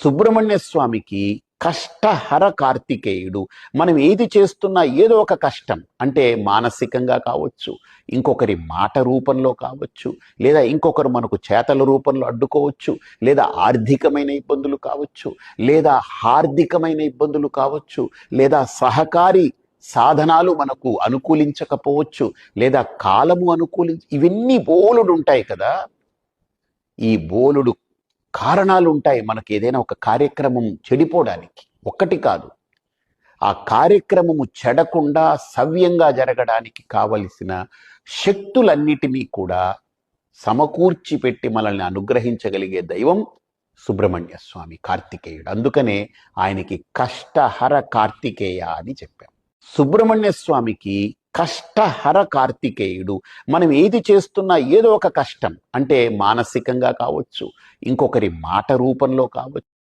సుబ్రహ్మణ్య స్వామికి కష్టహర కార్తికేయుడు. మనం ఏది చేస్తున్నా ఏదో ఒక కష్టం, అంటే మానసికంగా కావచ్చు, ఇంకొకరి మాట రూపంలో కావచ్చు, లేదా ఇంకొకరు మనకు చేతల రూపంలో అడ్డుకోవచ్చు, లేదా ఆర్థికమైన ఇబ్బందులు కావచ్చు, లేదా హార్దికమైన ఇబ్బందులు కావచ్చు, లేదా సహకారి సాధనాలు మనకు అనుకూలించకపోవచ్చు, లేదా కాలము ఇవన్నీ బోలుడు ఉంటాయి కదా. ఈ బోలుడు కారణాలు ఉంటాయి మనకి ఏదైనా ఒక కార్యక్రమం చెడిపోవడానికి. ఒక్కటి కాదు, ఆ కార్యక్రమము చెడకుండా సవ్యంగా జరగడానికి కావలసిన శక్తులన్నిటినీ కూడా సమకూర్చి పెట్టి మనల్ని అనుగ్రహించగలిగే దైవం సుబ్రహ్మణ్య స్వామి, కార్తికేయుడు. అందుకనే ఆయనకి కష్టహర కార్తికేయ అని చెప్పాం. సుబ్రహ్మణ్య స్వామికి కష్టహర కార్తికేయుడు. మనం ఏది చేస్తున్నా ఏదో ఒక కష్టం, అంటే మానసికంగా కావచ్చు, ఇంకొకరి మాట రూపంలో కావచ్చు,